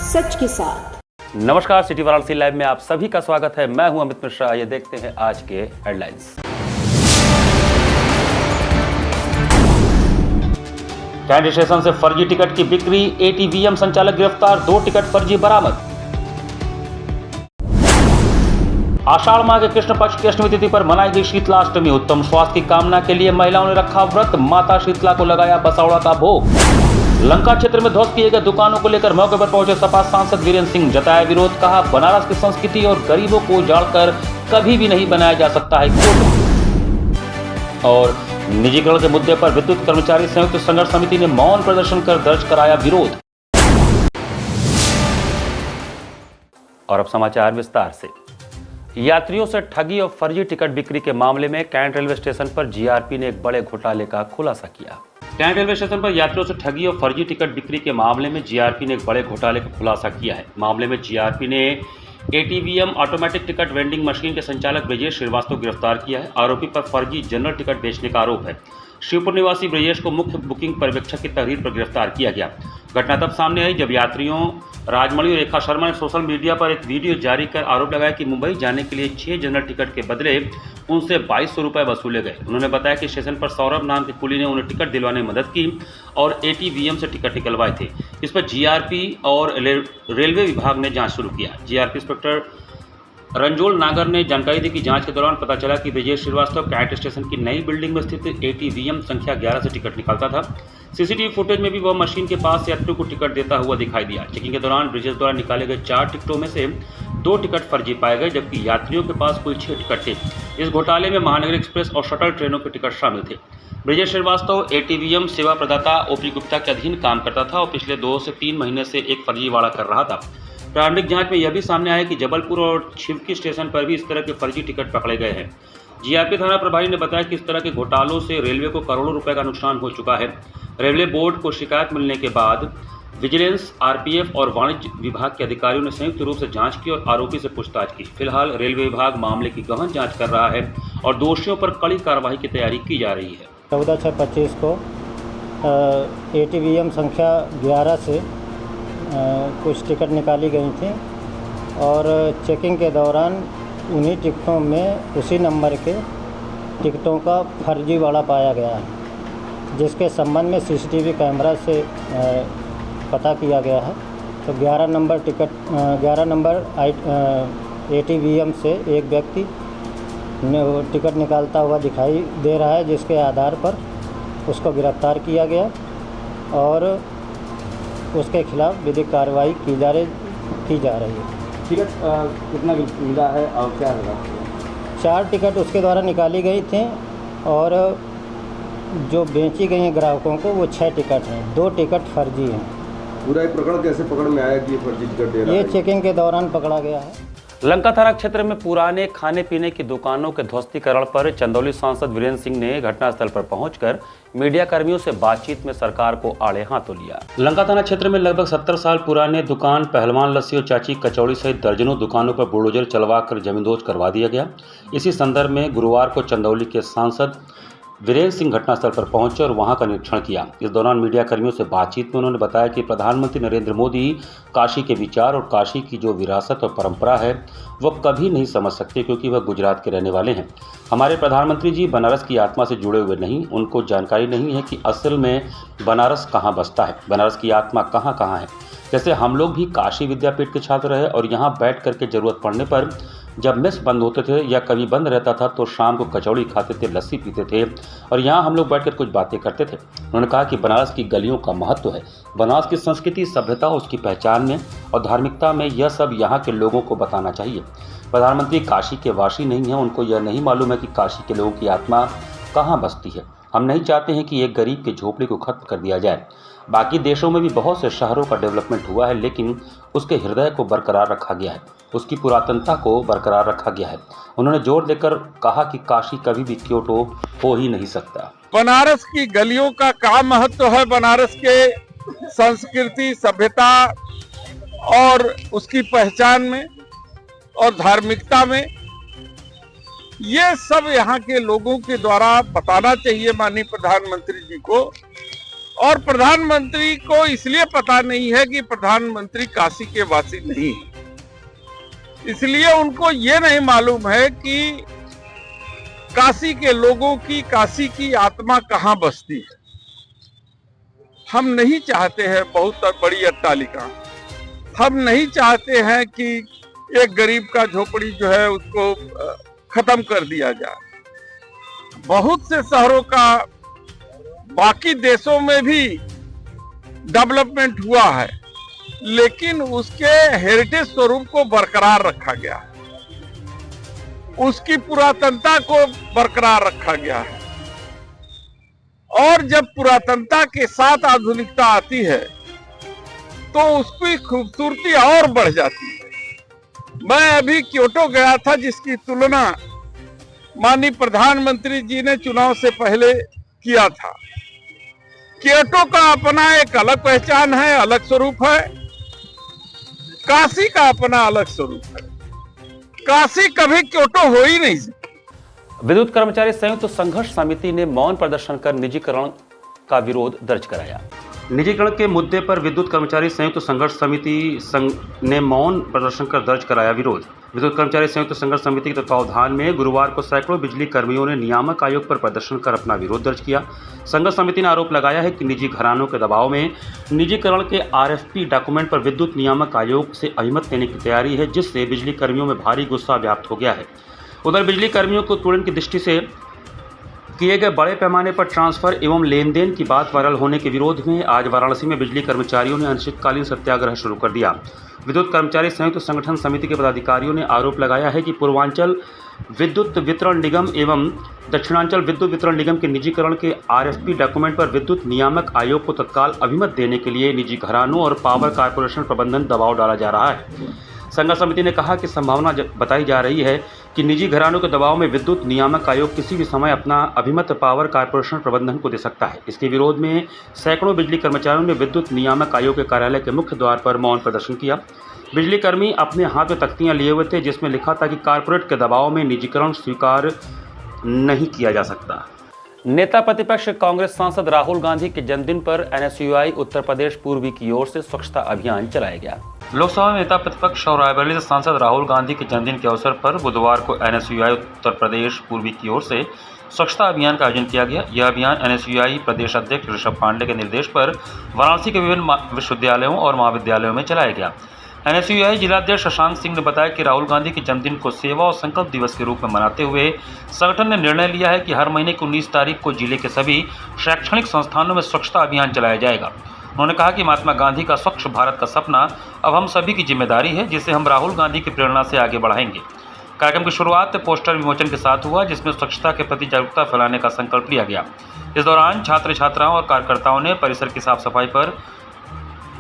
सच के साथ। नमस्कार, सिटी वाराणसी लाइव में आप सभी का स्वागत है। मैं हूं अमित मिश्रा। ये देखते हैं आज के हेडलाइंस। कैंट स्टेशन से फर्जी टिकट की बिक्री, एटीवीएम संचालक गिरफ्तार, 2 टिकट फर्जी बरामद। आषाढ़ माह के कृष्ण पक्ष की अष्टमी तिथि पर मनाई गई शीतलाष्टमी। उत्तम स्वास्थ्य की कामना के लिए महिलाओं ने रखा व्रत, माता शीतला को लगाया बसौड़ा का भोग। लंका क्षेत्र में ध्वस्त किए गए दुकानों को लेकर मौके पर पहुंचे सपा सांसद वीरेंद्र सिंह, जताया विरोध। कहा, बनारस की संस्कृति और गरीबों को उजाड़कर कभी भी नहीं बनाया जा सकता है कोर्ट। और निजीकरण के मुद्दे पर विद्युत कर्मचारी संयुक्त संघर्ष समिति ने मौन प्रदर्शन कर दर्ज कराया विरोध। और अब समाचार विस्तार से। यात्रियों से ठगी और फर्जी टिकट बिक्री के मामले में कैंट रेलवे स्टेशन पर जीआरपी ने एक बड़े घोटाले का खुलासा किया। कैंट रेलवे स्टेशन पर यात्रियों से ठगी और फर्जी टिकट बिक्री के मामले में जीआरपी ने एक बड़े घोटाले का खुलासा किया है। मामले में जीआरपी ने ATVM automatic ticket vending machine के संचालक ब्रजेश श्रीवास्तव को गिरफ्तार किया है। आरोपी पर फर्जी जनरल टिकट बेचने का आरोप है। शिवपुर निवासी ब्रजेश को मुख्य बुकिंग पर्यवेक्षक की तहरीर पर गिरफ्तार किया गया। घटना तब सामने आई जब यात्रियों राजमणि और रेखा शर्मा ने सोशल मीडिया पर एक वीडियो जारी कर आरोप लगाया कि मुंबई जाने के लिए 6 जनरल टिकट के बदले उनसे 2200 रुपये वसूले गए। उन्होंने बताया कि स्टेशन पर सौरभ नाम के कुली ने उन्हें टिकट दिलवाने में मदद की और एटीवीएम से टिकट निकलवाए थे। इस पर जीआरपी और रेलवे विभाग ने जांच शुरू किया। जीआरपी इंस्पेक्टर रंजोल नागर ने जानकारी दी कि जांच के दौरान पता चला कि ब्रजेश श्रीवास्तव कैंट स्टेशन की नई बिल्डिंग में स्थित एटीवीएम संख्या 11 से टिकट निकालता था। सीसीटीवी फुटेज में भी वह मशीन के पास यात्रियों को टिकट देता हुआ दिखाई दिया। चेकिंग के दौरान ब्रजेश द्वारा निकाले गए 4 टिकटों में से 2 टिकट फर्जी पाए गए, जबकि यात्रियों के पास कुल 6 टिकट थे। इस घोटाले में महानगर एक्सप्रेस और शटल ट्रेनों के टिकट शामिल थे। ब्रजेश श्रीवास्तव एटीवीएम सेवा प्रदाता ओपी गुप्ता के अधीन काम करता था और पिछले 2 से 3 महीने से एक फर्जीवाड़ा कर रहा था। प्रारंभिक जांच में यह भी सामने आया कि जबलपुर और छिवकी स्टेशन पर भी इस तरह के फर्जी टिकट पकड़े गए हैं। जीआरपी थाना प्रभारी ने बताया कि इस तरह के घोटालों से रेलवे को करोड़ों रुपए का नुकसान हो चुका है। रेलवे बोर्ड को शिकायत मिलने के बाद विजिलेंस, आरपीएफ और वाणिज्य विभाग के अधिकारियों ने संयुक्त रूप से जांच की और आरोपी से पूछताछ की। फिलहाल रेलवे विभाग मामले की गहन जांच कर रहा है और दोषियों पर कड़ी कार्रवाई की तैयारी की जा रही है। 14/6/25 को एटीवीएम संख्या 11 से कुछ टिकट निकाली गई थी और चेकिंग के दौरान उन्हीं टिकटों में उसी नंबर के टिकटों का फर्जीवाड़ा पाया गया है, जिसके संबंध में सीसीटीवी कैमरा से पता किया गया है। तो 11 नंबर एटीवीएम से एक व्यक्ति टिकट निकालता हुआ दिखाई दे रहा है, जिसके आधार पर उसको गिरफ्तार किया गया और उसके खिलाफ विधिक कार्रवाई की जा रही है। टिकट कितना मिला है और क्या होगा? 4 टिकट उसके द्वारा निकाली गई थी और जो बेची गई हैं ग्राहकों को वो 6 टिकट हैं, 2 टिकट फर्जी हैं। पूरा एक प्रकरण कैसे पकड़ में आया कि ये फर्जी टिकट दे रहा है? ये चेकिंग के दौरान पकड़ा गया है। लंका थाना क्षेत्र में पुराने खाने पीने की दुकानों के ध्वस्तीकरण पर चंदौली सांसद वीरेंद्र सिंह ने घटनास्थल पर पहुंचकर मीडिया कर्मियों से बातचीत में सरकार को आड़े हाथों लिया। लंका थाना क्षेत्र में लगभग 70 साल पुराने दुकान पहलवान लस्सी और चाची कचौड़ी सहित दर्जनों दुकानों पर बुलडोजर चलवाकर जमींदोज करवा दिया गया। इसी संदर्भ में गुरुवार को चंदौली के सांसद वीरेंद्र सिंह घटनास्थल पर पहुंचे और वहां का निरीक्षण किया। इस दौरान मीडिया कर्मियों से बातचीत में उन्होंने बताया कि प्रधानमंत्री नरेंद्र मोदी काशी के विचार और काशी की जो विरासत और परंपरा है वह कभी नहीं समझ सकते, क्योंकि वह गुजरात के रहने वाले हैं। हमारे प्रधानमंत्री जी बनारस की आत्मा से जुड़े हुए नहीं, उनको जानकारी नहीं है कि असल में बनारस कहाँ बसता है, बनारस की आत्मा कहाँ कहाँ है। जैसे हम लोग भी काशी विद्यापीठ के छात्र रहे और यहाँ बैठ करके जरूरत पड़ने पर जब मेस बंद होते थे या कभी बंद रहता था तो शाम को कचौड़ी खाते थे, लस्सी पीते थे और यहाँ हम लोग बैठकर कुछ बातें करते थे। उन्होंने कहा कि बनारस की गलियों का महत्व है, बनारस की संस्कृति, सभ्यता, उसकी पहचान में और धार्मिकता में, यह सब यहाँ के लोगों को बताना चाहिए। प्रधानमंत्री काशी के वासी नहीं हैं, उनको यह नहीं मालूम है कि काशी के लोगों की आत्मा कहाँ बसती है। हम नहीं चाहते हैं कि एक गरीब की झोपड़ी को खत्म कर दिया जाए। बाकी देशों में भी बहुत से शहरों का डेवलपमेंट हुआ है, लेकिन उसके हृदय को बरकरार रखा गया है, उसकी पुरातनता को बरकरार रखा गया है। उन्होंने जोर देकर कहा कि काशी कभी भी क्योटो हो ही नहीं सकता। बनारस की गलियों का क्या महत्व है, बनारस के संस्कृति, सभ्यता और उसकी पहचान में और धार्मिकता में, ये सब यहाँ के लोगों के द्वारा बताना चाहिए माननीय प्रधानमंत्री जी को। और प्रधानमंत्री को इसलिए पता नहीं है कि प्रधानमंत्री काशी के वासी नहीं है, इसलिए उनको ये नहीं मालूम है कि काशी के लोगों की, काशी की आत्मा कहां बसती है। हम नहीं चाहते हैं बहुत बड़ी अट्टालिका, हम नहीं चाहते हैं कि एक गरीब का झोपड़ी जो है उसको खत्म कर दिया जाए। बहुत से शहरों का बाकी देशों में भी डेवलपमेंट हुआ है, लेकिन उसके हेरिटेज स्वरूप को बरकरार रखा गया है, उसकी पुरातनता को बरकरार रखा गया है। और जब पुरातनता के साथ आधुनिकता आती है तो उसकी खूबसूरती और बढ़ जाती है। मैं अभी क्योटो गया था, जिसकी तुलना माननीय प्रधानमंत्री जी ने चुनाव से पहले किया था। क्योटो का अपना एक अलग पहचान है, अलग स्वरूप है। काशी का अपना अलग स्वरूप है। काशी कभी क्योटो हो ही नहीं सकती। विद्युत कर्मचारी संयुक्त संघर्ष समिति ने मौन प्रदर्शन कर निजीकरण का विरोध दर्ज कराया। निजीकरण के मुद्दे पर विद्युत कर्मचारी संयुक्त संघर्ष समिति ने मौन प्रदर्शन कर दर्ज कराया विरोध। विद्युत कर्मचारी संयुक्त संघर्ष समिति के तत्वावधान में गुरुवार को सैकड़ों बिजली कर्मियों ने नियामक आयोग पर प्रदर्शन कर अपना विरोध दर्ज किया। संघर्ष समिति ने आरोप लगाया है कि निजी घरानों के दबाव में निजीकरण के आरएफपी डॉक्यूमेंट पर विद्युत नियामक आयोग से अभिमत लेने की तैयारी है, जिससे बिजली कर्मियों में भारी गुस्सा व्याप्त हो गया है। उधर बिजली कर्मियों को उत्पीड़न की दृष्टि से किए गए बड़े पैमाने पर ट्रांसफर एवं लेन देन की बात वायरल होने के विरोध में आज वाराणसी में बिजली कर्मचारियों ने अनिश्चितकालीन सत्याग्रह शुरू कर दिया। विद्युत कर्मचारी संयुक्त संगठन समिति के पदाधिकारियों ने आरोप लगाया है कि पूर्वांचल विद्युत वितरण निगम एवं दक्षिणांचल विद्युत वितरण निगम के निजीकरण के आरएफपी डॉक्यूमेंट पर विद्युत नियामक आयोग को तत्काल अभिमत देने के लिए निजी घरानों और पावर कारपोरेशन प्रबंधन दबाव डाला जा रहा है। संघर्ष समिति ने कहा कि संभावना बताई जा रही है कि निजी घरानों के दबाव में विद्युत नियामक आयोग किसी भी समय अपना अभिमत पावर कारपोरेशन प्रबंधन को दे सकता है। इसके विरोध में सैकड़ों बिजली कर्मचारियों ने विद्युत नियामक आयोग के कार्यालय के मुख्य द्वार पर मौन प्रदर्शन किया। बिजली कर्मी अपने हाथ में तख्तियां लिए हुए थे, जिसमें लिखा था कि कारपोरेट के दबाव में निजीकरण स्वीकार नहीं किया जा सकता। नेता प्रतिपक्ष कांग्रेस सांसद राहुल गांधी के जन्मदिन पर एनएसयूआई उत्तर प्रदेश पूर्वी की ओर से स्वच्छता अभियान चलाया गया। लोकसभा में नेता प्रतिपक्ष और रायबरेली से सांसद राहुल गांधी के जन्मदिन के अवसर पर बुधवार को एनएसयूआई उत्तर प्रदेश पूर्वी की ओर से स्वच्छता अभियान का आयोजन किया गया। यह अभियान एनएसयूआई प्रदेश अध्यक्ष ऋषभ पांडे के निर्देश पर वाराणसी के विभिन्न विश्वविद्यालयों और महाविद्यालयों में चलाया गया। एनएसयूआई जिलाध्यक्ष शशांक सिंह ने बताया कि राहुल गांधी के जन्मदिन को सेवा और संकल्प दिवस के रूप में मनाते हुए संगठन ने निर्णय लिया है कि हर महीने की 19 तारीख को जिले के सभी शैक्षणिक संस्थानों में स्वच्छता अभियान चलाया जाएगा। उन्होंने कहा कि महात्मा गांधी का स्वच्छ भारत का सपना अब हम सभी की जिम्मेदारी है, जिसे हम राहुल गांधी की प्रेरणा से आगे बढ़ाएंगे। कार्यक्रम की शुरुआत पोस्टर विमोचन के साथ हुआ, जिसमें स्वच्छता के प्रति जागरूकता फैलाने का संकल्प लिया गया। इस दौरान छात्र छात्राओं और कार्यकर्ताओं ने परिसर की साफ सफाई पर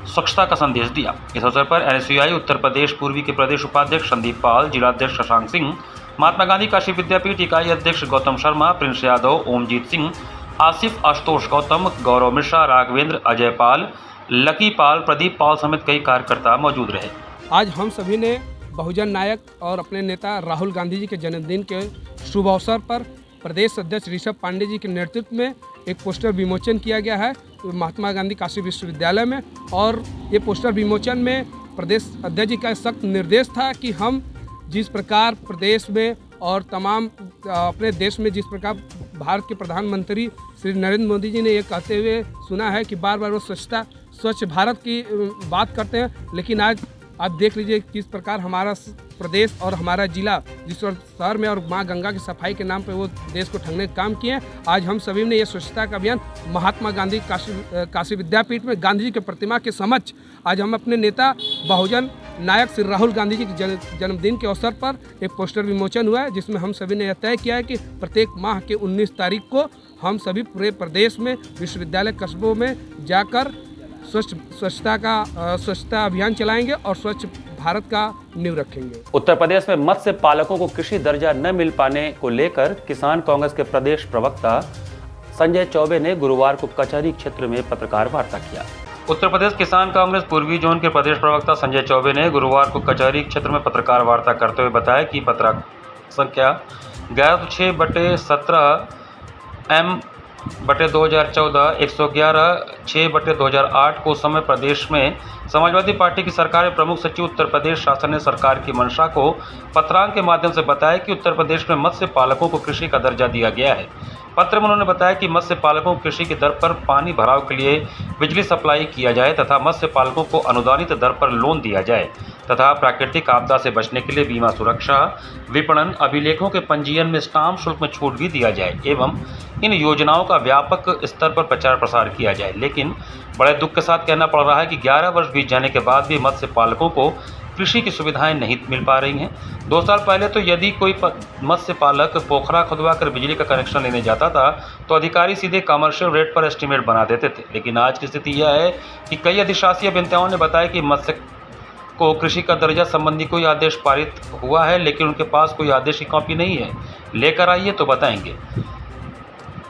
स्वच्छता का संदेश दिया। इस अवसर पर एनएसयूआई उत्तर प्रदेश पूर्वी के प्रदेश उपाध्यक्ष संदीप पाल, जिलाध्यक्ष शशांक सिंह, महात्मा गांधी काशी विद्यापीठ इकाई अध्यक्ष गौतम शर्मा, प्रिंस यादव, ओमजीत सिंह, आसिफ, आशुतोष गौतम, गौरव मिश्रा, राघवेंद्र, अजय पाल, लकी पाल, प्रदीप पाल समेत कई कार्यकर्ता मौजूद रहे। आज हम सभी ने बहुजन नायक और अपने नेता राहुल गांधी जी के जन्मदिन के शुभ अवसर पर प्रदेश अध्यक्ष ऋषभ पांडे जी के नेतृत्व में एक पोस्टर विमोचन किया गया है महात्मा गांधी काशी विश्वविद्यालय में। और ये पोस्टर विमोचन में प्रदेश अध्यक्ष जी का सख्त निर्देश था कि हम जिस प्रकार प्रदेश में और तमाम अपने देश में जिस प्रकार भारत के प्रधानमंत्री श्री नरेंद्र मोदी जी ने ये कहते हुए सुना है कि बार बार वो स्वच्छ भारत की बात करते हैं, लेकिन आज आप देख लीजिए किस प्रकार हमारा प्रदेश और हमारा जिला जिस शहर में और माँ गंगा की सफाई के नाम पे वो देश को ठगने का काम किए। आज हम सभी ने ये स्वच्छता का अभियान महात्मा गांधी काशी विद्यापीठ में गांधी जी की प्रतिमा के समक्ष आज हम अपने नेता बहुजन नायक श्री राहुल गांधी जी के जन्मदिन के अवसर पर एक पोस्टर विमोचन हुआ है, जिसमें हम सभी ने यह तय किया है कि प्रत्येक माह के 19 तारीख को हम सभी पूरे प्रदेश में विश्वविद्यालय कस्बों में जाकर स्वच्छता अभियान चलाएंगे और स्वच्छ भारत का नींव रखेंगे। उत्तर प्रदेश में मत्स्य पालकों को कृषि दर्जा न मिल पाने को लेकर किसान कांग्रेस के प्रदेश प्रवक्ता संजय चौबे ने गुरुवार को कचहरी क्षेत्र में पत्रकार वार्ता किया। उत्तर प्रदेश किसान कांग्रेस पूर्वी जोन के प्रदेश प्रवक्ता संजय चौबे ने गुरुवार को कचहरी क्षेत्र में पत्रकार वार्ता करते हुए बताया कि पत्र संख्या 11/6/17 111/2014, 111/6/2008 को उस समय प्रदेश में समाजवादी पार्टी की सरकार में प्रमुख सचिव उत्तर प्रदेश शासन ने सरकार की मंशा को पत्रांक के माध्यम से बताया कि उत्तर प्रदेश में मत्स्य पालकों को कृषि का दर्जा दिया गया है। पत्र में उन्होंने बताया कि मत्स्य पालकों को कृषि की दर पर पानी भराव के लिए बिजली सप्लाई किया जाए तथा मत्स्य पालकों को अनुदानित दर पर लोन दिया जाए तथा प्राकृतिक आपदा से बचने के लिए बीमा सुरक्षा, विपणन, अभिलेखों के पंजीयन में स्टाम्प शुल्क में छूट भी दिया जाए एवं इन योजनाओं का व्यापक स्तर पर प्रचार प्रसार किया जाए। लेकिन बड़े दुख के साथ कहना पड़ रहा है कि 11 वर्ष बीत जाने के बाद भी मत्स्य पालकों को कृषि की सुविधाएं नहीं मिल पा रही हैं। 2 साल पहले तो यदि कोई मत्स्य पालक पोखरा खुदवा कर बिजली का कनेक्शन लेने जाता था तो अधिकारी सीधे कमर्शियल रेट पर एस्टीमेट बना देते थे। लेकिन आज की स्थिति यह है कि कई अधिशासी अभियंताओं ने बताया कि मत्स्य को कृषि का दर्जा संबंधी कोई आदेश पारित हुआ है, लेकिन उनके पास कोई आदेश की कॉपी नहीं है। लेकर आइए तो बताएंगे।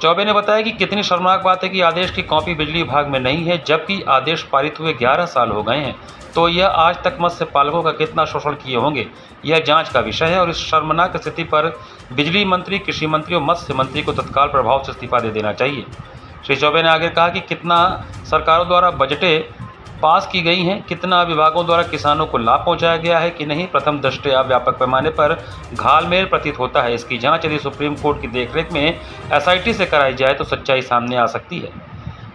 चौबे ने बताया कि कितनी शर्मनाक बात है कि आदेश की कॉपी बिजली विभाग में नहीं है, जबकि आदेश पारित हुए 11 साल हो गए हैं। तो यह आज तक मत्स्य पालकों का कितना शोषण किए होंगे, यह जांच का विषय है और इस शर्मनाक स्थिति पर बिजली मंत्री, कृषि मंत्री और मत्स्य मंत्री को तत्काल प्रभाव से इस्तीफा दे देना चाहिए। श्री चौबे ने आगे कहा कि कितना सरकारों द्वारा बजटें पास की गई हैं, कितना विभागों द्वारा किसानों को लाभ पहुंचाया गया है कि नहीं, प्रथम दृष्टया व्यापक पैमाने पर घालमेल प्रतीत होता है। इसकी जांच यदि सुप्रीम कोर्ट की देखरेख में SIT से कराई जाए तो सच्चाई सामने आ सकती है।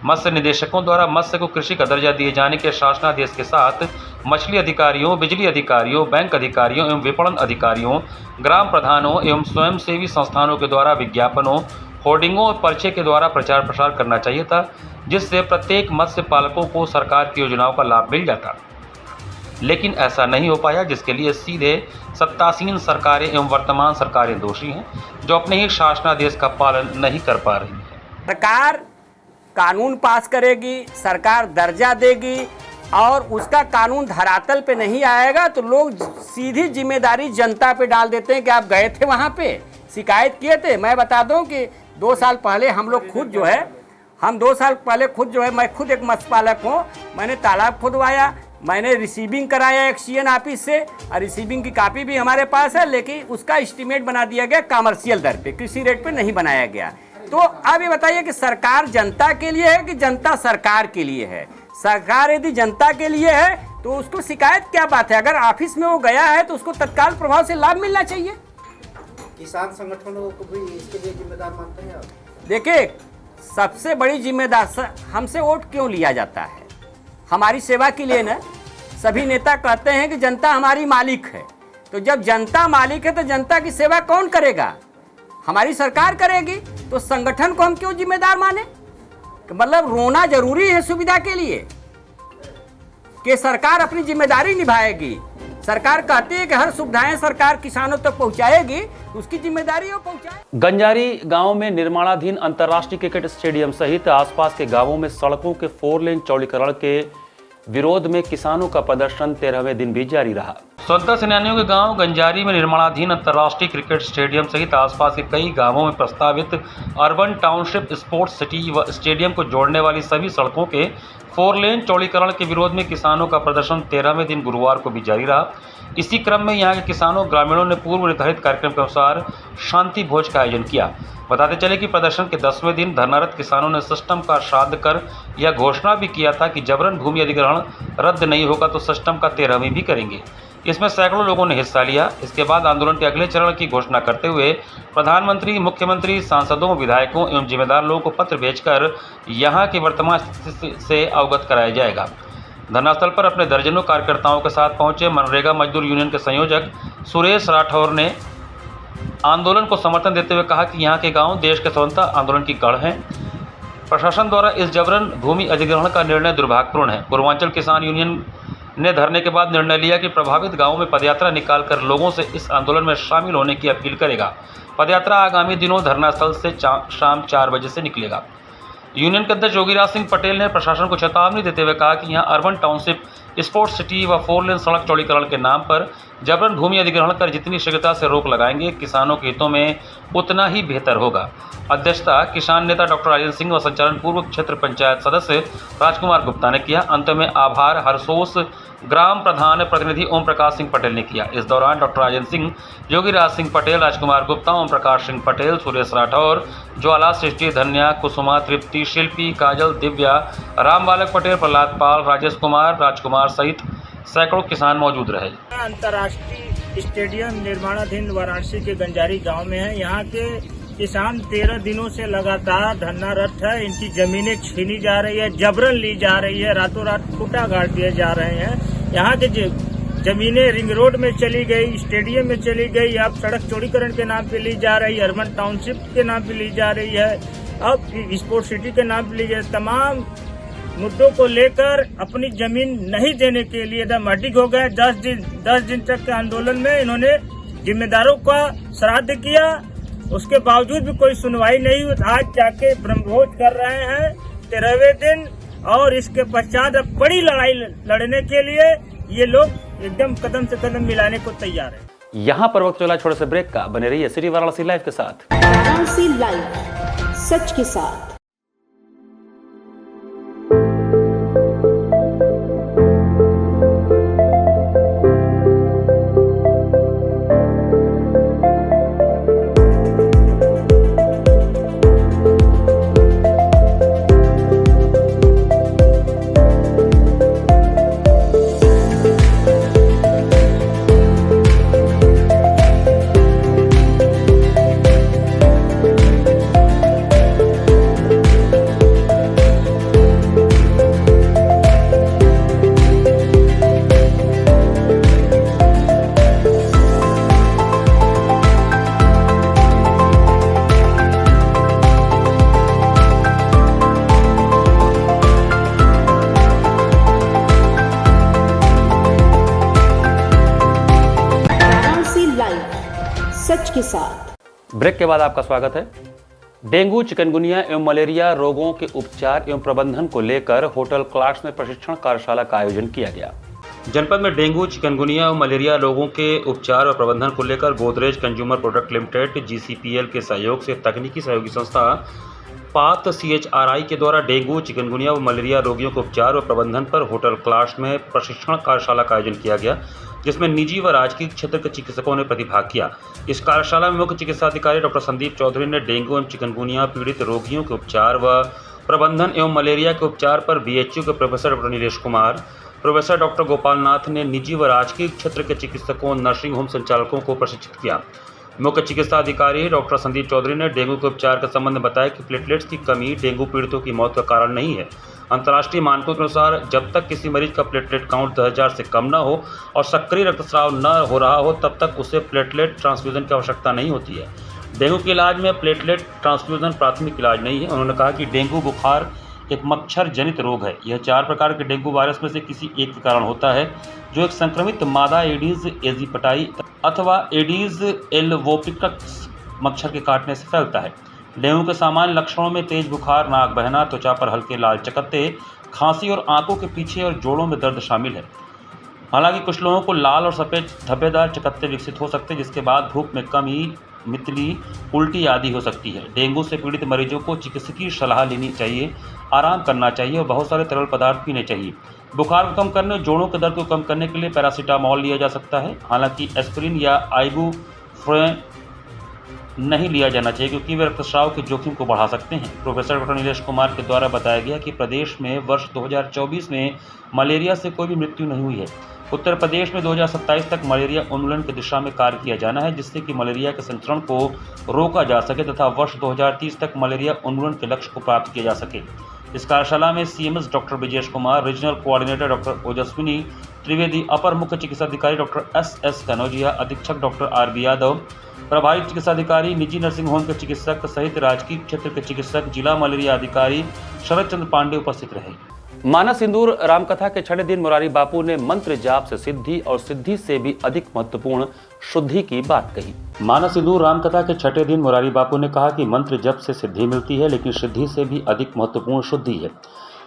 मत्स्य निदेशकों द्वारा मत्स्य को कृषि का दर्जा दिए जाने के शासनादेश के साथ मछली अधिकारियों, बिजली अधिकारियों, बैंक अधिकारियों एवं विपणन अधिकारियों, ग्राम प्रधानों एवं स्वयंसेवी संस्थानों के द्वारा विज्ञापनों, होर्डिंगों और पर्चे के द्वारा प्रचार प्रसार करना चाहिए था, जिससे प्रत्येक मत्स्य पालकों को सरकार की योजनाओं का लाभ मिल जाता। लेकिन ऐसा नहीं हो पाया, जिसके लिए सीधे सत्तासीन सरकारें एवं वर्तमान सरकारें दोषी हैं, जो अपने ही शासनादेश का पालन नहीं कर पा रही हैं। सरकार कानून पास करेगी, सरकार दर्जा देगी और उसका कानून धरातल पे नहीं आएगा तो लोग सीधी जिम्मेदारी जनता पे डाल देते हैं कि आप गए थे वहाँ पे, शिकायत किए थे। मैं बता दूं कि 2 साल पहले हम लोग खुद जो है, मैं खुद एक मत्स्य पालक हूँ। मैंने तालाब खुदवाया, मैंने रिसीविंग कराया एक्सचेंज ऑफिस से और रिसीविंग की कॉपी भी हमारे पास है, लेकिन उसका एस्टीमेट बना दिया गया कमर्शियल दर पे, कृषि रेट पे नहीं बनाया गया। तो अब ये बताइए कि सरकार जनता के लिए है कि जनता सरकार के लिए है? सरकार यदि जनता के लिए है तो उसको शिकायत क्या बात है? अगर ऑफिस में वो गया है तो उसको तत्काल प्रभाव से लाभ मिलना चाहिए। किसान संगठनों को भी इसके लिए जिम्मेदार मानते हैं आप? देखिए, सबसे बड़ी जिम्मेदार हमसे वोट क्यों लिया जाता है? हमारी सेवा के लिए ना। सभी नेता कहते हैं कि जनता हमारी मालिक है, तो जब जनता मालिक है तो जनता की सेवा कौन करेगा? हमारी सरकार करेगी। तो संगठन को हम क्यों जिम्मेदार माने? मतलब रोना जरूरी है सुविधा के लिए कि सरकार अपनी जिम्मेदारी निभाएगी। सरकार कहती है कि हर सुविधाएं सरकार किसानों तक पहुंचाएगी, उसकी जिम्मेदारी वो पहुंचाए। गंजारी गांव में निर्माणाधीन अंतर्राष्ट्रीय क्रिकेट स्टेडियम सहित आसपास के गांवों में सड़कों के 4 लेन चौड़ीकरण के विरोध में किसानों का प्रदर्शन 13वें दिन भी जारी रहा। स्वतंत्रता सेनानियों के गांव गंजारी में निर्माणाधीन अंतर्राष्ट्रीय क्रिकेट स्टेडियम सहित आसपास के कई गांवों में प्रस्तावित अर्बन टाउनशिप स्पोर्ट्स सिटी व स्टेडियम को जोड़ने वाली सभी सड़कों के 4 लेन चौड़ीकरण के विरोध में किसानों का प्रदर्शन 13वें दिन गुरुवार को भी जारी रहा। इसी क्रम में यहां के किसानों ग्रामीणों ने पूर्व निर्धारित कार्यक्रम के अनुसार शांति भोज का आयोजन किया। बताते चले कि प्रदर्शन के 10वें दिन धरनारत किसानों ने सिस्टम का श्राद्ध कर यह घोषणा भी किया था कि जबरन भूमि अधिग्रहण रद्द नहीं होगा तो सिस्टम का 13वीं भी करेंगे। इसमें सैकड़ों लोगों ने हिस्सा लिया। इसके बाद आंदोलन के अगले चरण की घोषणा करते हुए प्रधानमंत्री, मुख्यमंत्री, सांसदों, विधायकों एवं जिम्मेदार लोगों को पत्र भेजकर यहां की वर्तमान स्थिति से अवगत कराया जाएगा। धरनास्थल पर अपने दर्जनों कार्यकर्ताओं के साथ पहुंचे मनरेगा मजदूर यूनियन के संयोजक सुरेश राठौर ने आंदोलन को समर्थन देते हुए कहा कि यहाँ के गांव देश के स्वतंत्रता आंदोलन की गढ़ हैं। प्रशासन द्वारा इस जबरन भूमि अधिग्रहण का निर्णय दुर्भाग्यपूर्ण है। पूर्वांचल किसान यूनियन ने धरने के बाद निर्णय लिया कि प्रभावित गांवों में पदयात्रा निकालकर लोगों से इस आंदोलन में शामिल होने की अपील करेगा। पदयात्रा आगामी दिनों धरनास्थल से शाम 4 बजे से निकलेगा। यूनियन के अध्यक्ष योगीराज सिंह पटेल ने प्रशासन को चेतावनी देते हुए कहा कि यहां अर्बन टाउनशिप स्पोर्ट्स सिटी व 4 लेन सड़क चौड़ीकरण के नाम पर जबरन भूमि अधिग्रहण कर जितनी शीघ्रता से रोक लगाएंगे किसानों के हितों में उतना ही बेहतर होगा। अध्यक्षता किसान नेता डॉक्टर राजेंद्र सिंह और संचालन पूर्व क्षेत्र पंचायत सदस्य राजकुमार गुप्ता ने किया। अंत में आभार हरसोस ग्राम प्रधान प्रतिनिधि ओम प्रकाश सिंह पटेल ने किया। इस दौरान डॉक्टर राजेंद्र सिंह, योगीराज सिंह पटेल, राजकुमार गुप्ता, ओम प्रकाश सिंह पटेल, सुरेश राठौर, ज्वाला, सृष्टि, धन्या, कुसुमा, तृप्ति, शिल्पी, काजल, दिव्या, राम बालक पटेल, प्रहलाद पाल, राजेश कुमार, राजकुमार सहित सैकड़ों किसान मौजूद रहे। अंतर्राष्ट्रीय स्टेडियम निर्माणाधीन वाराणसी के गंजारी गांव में है। यहाँ के किसान 13 दिनों से लगातार धरनारत है। इनकी जमीनें छीनी जा रही है, जबरन ली जा रही है, रातों रात खूंटा गाड़ दिए जा रहे हैं। यहाँ के जमीनें रिंग रोड में चली गई, स्टेडियम में चली गई, अब सड़क चौड़ीकरण के नाम पे ली जा रही है, अर्बन टाउनशिप के नाम पे ली जा रही है, अब स्पोर्ट सिटी के नाम पे ली जा रही है। तमाम मुद्दों को लेकर अपनी जमीन नहीं देने के लिए एकदम अडिग हो गए। 10 दिन तक के आंदोलन में इन्होंने जिम्मेदारों का श्राद्ध किया, उसके बावजूद भी कोई सुनवाई नहीं हुई। आज जाके ब्रह्मभोज कर रहे हैं 13वें दिन, और इसके पश्चात अब बड़ी लड़ाई लड़ने के लिए ये लोग एकदम कदम से कदम मिलाने को तैयार है। यहाँ पर वक्त चला छोटे से ब्रेक का। बने रहिए सिटी वाराणसी लाइव के साथ। वाराणसी लाइव, सच के साथ। सच के साथ। ब्रेक के बाद आपका स्वागत है। डेंगू, चिकनगुनिया एवं मलेरिया रोगों के उपचार एवं प्रबंधन को लेकर होटल क्लार्क्स में प्रशिक्षण कार्यशाला का आयोजन किया गया। जनपद में डेंगू, चिकनगुनिया एवं मलेरिया रोगों के उपचार और प्रबंधन को लेकर Godrej consumer product limited GCPL के सहयोग से तकनीकी सहयोगी संस्था पात CHRI के द्वारा डेंगू, चिकनगुनिया व मलेरिया रोगियों के उपचार और प्रबंधन पर होटल क्लार्क्स में प्रशिक्षण कार्यशाला का आयोजन किया गया, जिसमें निजी व राजकीय क्षेत्र के चिकित्सकों ने प्रतिभाग किया। इस कार्यशाला में मुख्य चिकित्सा अधिकारी डॉक्टर संदीप चौधरी ने डेंगू एवं चिकनगुनिया पीड़ित रोगियों के उपचार व प्रबंधन एवं मलेरिया के उपचार पर BHU के professor doctor Nilesh Kumar, professor doctor Gopal Nath ने निजी व राजकीय क्षेत्र के चिकित्सकों, नर्सिंग होम संचालकों को प्रशिक्षित किया। मुख्य चिकित्सा अधिकारी डॉक्टर संदीप चौधरी ने डेंगू के उपचार के संबंध में बताया कि प्लेटलेट्स की कमी डेंगू पीड़ितों की मौत का कारण नहीं है। अंतर्राष्ट्रीय मानकों के अनुसार जब तक किसी मरीज का प्लेटलेट काउंट 10,000 से कम न हो और सक्रिय रक्तस्राव न हो रहा हो, तब तक उसे प्लेटलेट ट्रांसफ्यूजन की आवश्यकता नहीं होती है। डेंगू के इलाज में प्लेटलेट ट्रांसफ्यूजन प्राथमिक इलाज नहीं है। उन्होंने कहा कि डेंगू बुखार एक मच्छर जनित रोग है। यह 4 प्रकार के डेंगू वायरस में से किसी एक के कारण होता है, जो एक संक्रमित मादा एडीज एजिप्टाई अथवा एडीज एल्वोपिकस मच्छर के काटने से फैलता है। डेंगू के सामान्य लक्षणों में तेज बुखार, नाक बहना, त्वचा पर हल्के लाल चकत्ते, खांसी और आंखों के पीछे और जोड़ों में दर्द शामिल है। हालांकि कुछ लोगों को लाल और सफ़ेद धब्बेदार चकत्ते विकसित हो सकते हैं, जिसके बाद भूख में कमी, मितली, उल्टी आदि हो सकती है। डेंगू से पीड़ित मरीजों को चिकित्सकीय सलाह लेनी चाहिए, आराम करना चाहिए और बहुत सारे तरल पदार्थ पीने चाहिए। बुखार को कम करने और जोड़ों के दर्द को कम करने के लिए पैरासीटामोल लिया जा सकता है। हालांकि एस्पिरिन या आइबुप्रोफेन नहीं लिया जाना चाहिए, क्योंकि वे रक्तस्राव के जोखिम को बढ़ा सकते हैं। प्रोफेसर डॉक्टर नीलेश कुमार के द्वारा बताया गया कि प्रदेश में वर्ष 2024 में मलेरिया से कोई भी मृत्यु नहीं हुई है। उत्तर प्रदेश में 2027 तक मलेरिया उन्मूलन की दिशा में कार्य किया जाना है, जिससे कि मलेरिया के संचरण को रोका जा सके तथा वर्ष 2030 तक मलेरिया उन्मूलन के लक्ष्य को प्राप्त किया जा सके। इस कार्यशाला में CMS doctor Brijesh Kumar, regional coordinator doctor Ojaswini Trivedi, अपर मुख्य चिकित्सा अधिकारी डॉक्टर SS कनौजिया, अधीक्षक डॉक्टर RB यादव, प्रभारी चिकित्सा अधिकारी, निजी नर्सिंग होम के चिकित्सक सहित राजकीय क्षेत्र के चिकित्सक, जिला मलेरिया अधिकारी शरद चंद्र पांडे उपस्थित रहे। मानस सिंदूर रामकथा के 6 दिन मुरारी बापू ने मंत्र जाप से सिद्धि और सिद्धि से भी अधिक महत्वपूर्ण शुद्धि की बात कही। मानस सिंदूर रामकथा के 6 दिन मुरारी बापू ने कहा कि मंत्र जप से सिद्धि मिलती है, लेकिन सिद्धि से भी अधिक महत्वपूर्ण शुद्धि है।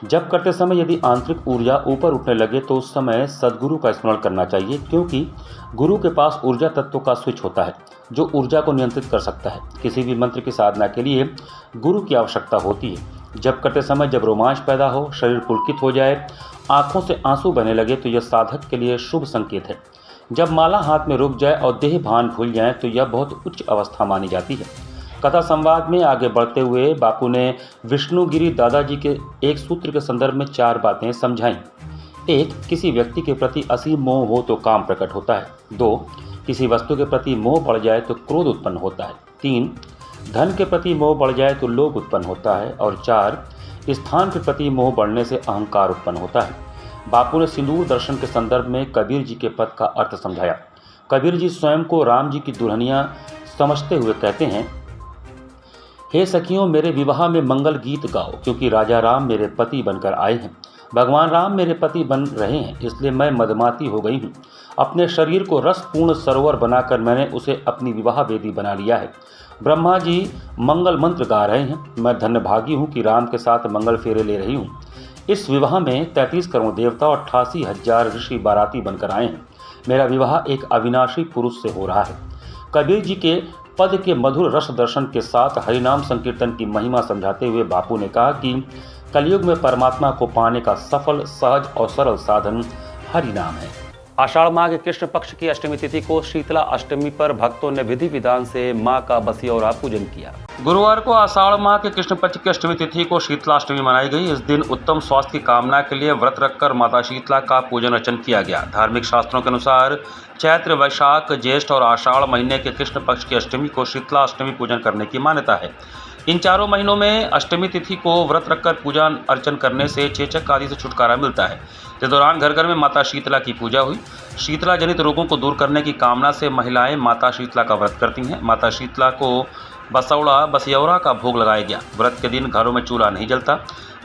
जप करते समय यदि आंतरिक ऊर्जा ऊपर उठने लगे तो उस समय सद्गुरु का स्मरण करना चाहिए, क्योंकि गुरु के पास ऊर्जा तत्व का स्विच होता है जो ऊर्जा को नियंत्रित कर सकता है। किसी भी मंत्र की साधना के लिए गुरु की आवश्यकता होती है। जप करते समय जब रोमांच पैदा हो, शरीर पुलकित हो जाए, आंखों से आंसू बहने लगे तो यह साधक के लिए शुभ संकेत है। जब माला हाथ में रुक जाए और देह भान भूल जाए तो यह बहुत उच्च अवस्था मानी जाती है। कथा संवाद में आगे बढ़ते हुए बापू ने विष्णुगिरी दादाजी के एक सूत्र के संदर्भ में 4 बातें समझाईं। 1. किसी व्यक्ति के प्रति असीम मोह हो तो काम प्रकट होता है। 2. किसी वस्तु के प्रति मोह बढ़ जाए तो क्रोध उत्पन्न होता है। 3. धन के प्रति मोह बढ़ जाए तो लोभ उत्पन्न होता है। और 4. स्थान के प्रति मोह बढ़ने से अहंकार उत्पन्न होता है। बापू ने सिंदूर दर्शन के संदर्भ में कबीर जी के पद का अर्थ समझाया। कबीर जी स्वयं को राम जी की दुल्हनियां समझते हुए कहते हैं, हे सखियों, मेरे विवाह में मंगल गीत गाओ, क्योंकि राजा राम मेरे पति बनकर आए हैं। भगवान राम मेरे पति बन रहे हैं, इसलिए मैं मदमाती हो गई हूँ। अपने शरीर को रसपूर्ण सरोवर बनाकर मैंने उसे अपनी विवाह वेदी बना लिया है। ब्रह्मा जी मंगल मंत्र गा रहे हैं। मैं धन्यभागी हूँ कि राम के साथ मंगल फेरे ले रही हूँ। इस विवाह में 33 करोड़ देवता और 88,000 ऋषि बाराती बनकर आए हैं। मेरा विवाह एक अविनाशी पुरुष से हो रहा है। कबीर जी के पद के मधुर रस दर्शन के साथ हरिनाम संकीर्तन की महिमा समझाते हुए बापू ने कहा कि कलयुग में परमात्मा को पाने का सफल, सहज और सरल साधन हरिनाम है। आषाढ़ माह के कृष्ण पक्ष की अष्टमी तिथि को शीतला अष्टमी पर भक्तों ने विधि विधान से मां का बसियौरा पूजन किया। गुरुवार को आषाढ़ माह के कृष्ण पक्ष की अष्टमी तिथि को शीतला अष्टमी मनाई गई। इस दिन उत्तम स्वास्थ्य की कामना के लिए व्रत रखकर माता शीतला का पूजन अर्चन किया गया। धार्मिक शास्त्रों के अनुसार चैत्र, वैशाख, ज्येष्ठ और आषाढ़ महीने के कृष्ण पक्ष की अष्टमी को शीतला अष्टमी पूजन करने की मान्यता है। इन चारों महीनों में अष्टमी तिथि को व्रत रखकर पूजा अर्चन करने से चेचक आदि से छुटकारा मिलता है। इस दौरान घर घर में माता शीतला की पूजा हुई। शीतला जनित रोगों को दूर करने की कामना से महिलाएं माता शीतला का व्रत करती हैं। माता शीतला को बसियौरा का भोग लगाया गया। व्रत के दिन घरों में चूल्हा नहीं जलता।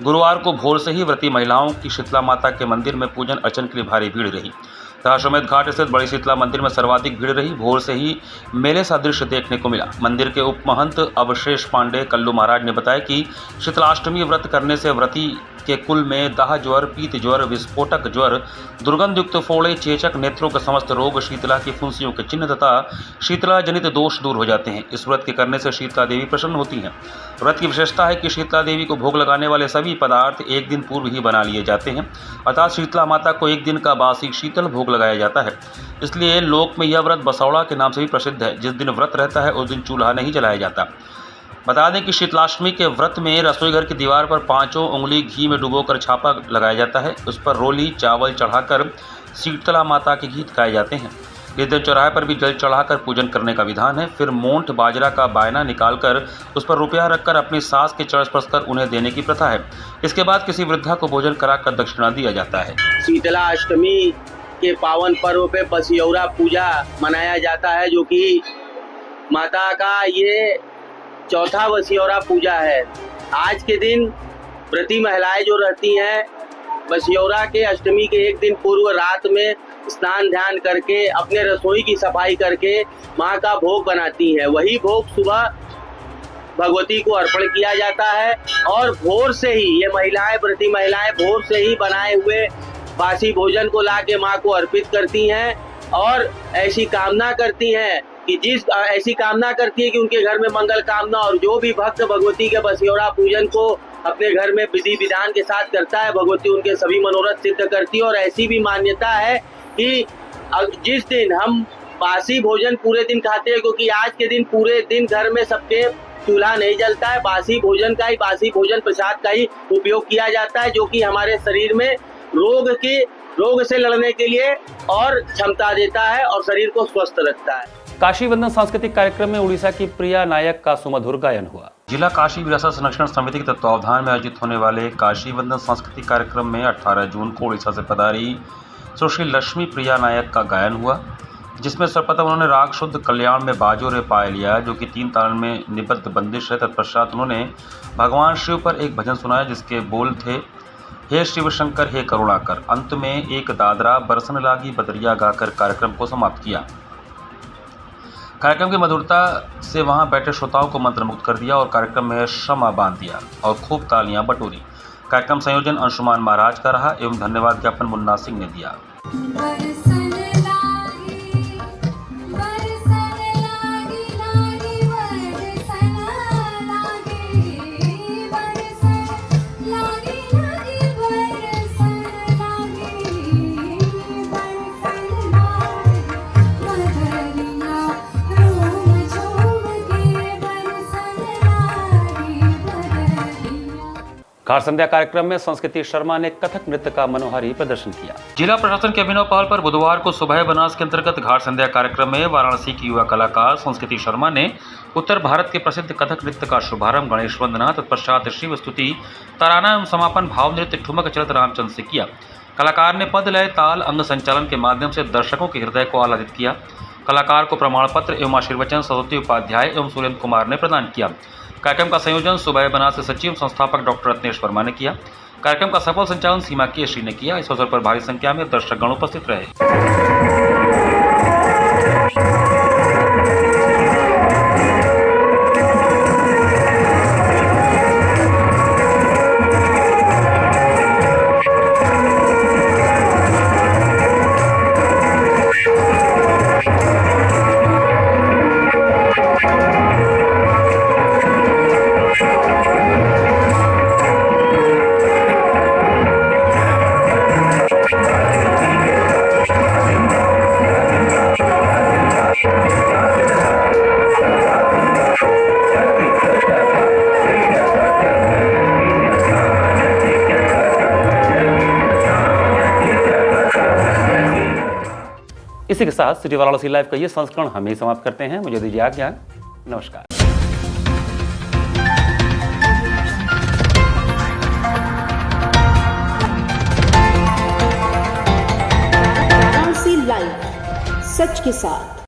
गुरुवार को भोर से ही व्रती महिलाओं की शीतला माता के मंदिर में पूजन अर्चन के लिए भारी भीड़ रही। दशाश्वमेध घाट स्थित बड़ी शीतला मंदिर में सर्वाधिक भीड़ रही। भोर से ही मेले सा दृश्य देखने को मिला। मंदिर के उप महंत अवशेष पांडे कल्लू महाराज ने बताया कि शीतलाष्टमी व्रत करने से व्रती के कुल में दाह ज्वर, पीत ज्वर, विस्फोटक ज्वर, दुर्गंध युक्त फोड़े, चेचक, नेत्रों के समस्त रोग, शीतला की फुंसियों के चिन्ह तथा शीतला जनित दोष दूर हो जाते हैं। इस व्रत के करने से शीतला देवी प्रसन्न होती हैं। व्रत की विशेषता है कि शीतला देवी को भोग लगाने वाले सभी पदार्थ एक दिन पूर्व ही बना लिए जाते हैं, अर्थात शीतला माता को एक दिन का बासी शीतल भोग लगाया जाता है। इसलिए लोक में यह व्रत बसौड़ा के नाम से भी प्रसिद्ध है। जिस दिन व्रत रहता है उस दिन चूल्हा नहीं जलाया जाता। बता दें कि शीतलाष्टमी के व्रत में रसोई घर की दीवार पर 5 उंगली घी में डुबोकर छापा लगाया जाता है। उस पर रोली चावल चढ़ाकर शीतला माता के गीत गाए जाते हैं। इस दिन चौराहे पर भी जल चढ़ाकर पूजन करने का विधान है। फिर मोंठ बाजरा का बायना निकालकर उस पर रुपया रखकर अपनी सास के चरण स्पर्श कर उन्हें देने की प्रथा है। इसके बाद किसी वृद्धा को भोजन कराकर दक्षिणा दिया जाता है। शीतला अष्टमी के पावन पर्व पे बसियौरा पूजा मनाया जाता है, जो कि माता का ये चौथा बसियौरा पूजा है। आज के दिन व्रती महिलाएं जो रहती हैं बसियौरा के अष्टमी के एक दिन पूर्व रात में स्नान ध्यान करके अपने रसोई की सफाई करके माँ का भोग बनाती हैं। वही भोग सुबह भगवती को अर्पण किया जाता है और भोर से ही ये महिलाएं, व्रती महिलाएं भोर से ही बनाए हुए बासी भोजन को ला के माँ को अर्पित करती हैं और ऐसी कामना करती हैं कि उनके घर में मंगल कामना, और जो भी भक्त भगवती के बसियौरा पूजन को अपने घर में विधि विधान के साथ करता है, भगवती उनके सभी मनोरथ सिद्ध करती है। और ऐसी भी मान्यता है कि जिस दिन हम बासी भोजन पूरे दिन खाते हैं, क्योंकि आज के दिन पूरे दिन घर में सबके चूल्हा नहीं जलता है, बासी भोजन प्रसाद का ही उपयोग किया जाता है, जो कि हमारे शरीर में रोग से लड़ने के लिए और क्षमता देता है और शरीर को स्वस्थ रखता है। काशी वंदन सांस्कृतिक कार्यक्रम में उड़ीसा की प्रिया नायक का सुमधुर गायन हुआ। जिला काशी विरासत संरक्षण समिति के तत्वावधान में आयोजित होने वाले काशी वंदन सांस्कृतिक कार्यक्रम में 18 जून को उड़ीसा से पधारी सुश्री लक्ष्मी प्रिया नायक का गायन हुआ, जिसमें सर्वप्रथम उन्होंने राग शुद्ध कल्याण में बाजो रे पाए लिया, जो कि 3 ताल में निबद्ध बंदिश है। तत्पश्चात उन्होंने भगवान शिव पर एक भजन सुनाया, जिसके बोल थे, हे शिव शंकर हे करुणाकर। अंत में एक दादरा बरसन लागी बदरिया गाकर कार्यक्रम को समाप्त किया। कार्यक्रम की मधुरता से वहां बैठे श्रोताओं को मंत्रमुग्ध कर दिया और कार्यक्रम में शमा बांध दिया और खूब तालियां बटोरी। कार्यक्रम संयोजन अंशुमान महाराज का रहा एवं धन्यवाद ज्ञापन मुन्ना सिंह ने दिया। घाट संध्या कार्यक्रम में संस्कृति शर्मा ने कथक नृत्य का मनोहारी प्रदर्शन किया। जिला प्रशासन के अभिनव पहल पर बुधवार को सुबह बनास के अंतर्गत घाट संध्या कार्यक्रम में वाराणसी की युवा कलाकार संस्कृति शर्मा ने उत्तर भारत के प्रसिद्ध कथक नृत्य का शुभारंभ गणेश वंदना, तत्पश्चात शिव स्तुति, तराना एवं समापन भाव नृत्य ठुमक चलत रामचंद्र से किया। कलाकार ने पद, लय, ताल, अंग संचालन के माध्यम से दर्शकों के हृदय को आह्लादित किया। कलाकार को प्रमाण पत्र एवं आशीर्वचन सरस्वती उपाध्याय एवं सुरेंद्र कुमार ने प्रदान किया। कार्यक्रम का संयोजन सुबह बनास के सचिव संस्थापक डॉक्टर रत्नेश वर्मा ने किया। कार्यक्रम का सफल संचालन सीमा केशरी ने किया। इस अवसर पर भारी संख्या में दर्शकगण उपस्थित रहे। इसी के साथ सिटी वाराणसी लाइव का ये संस्करण हम ही समाप्त करते हैं। मुझे दीजिए आज्ञा। नमस्कार। वाराणसी लाइव, सच के साथ।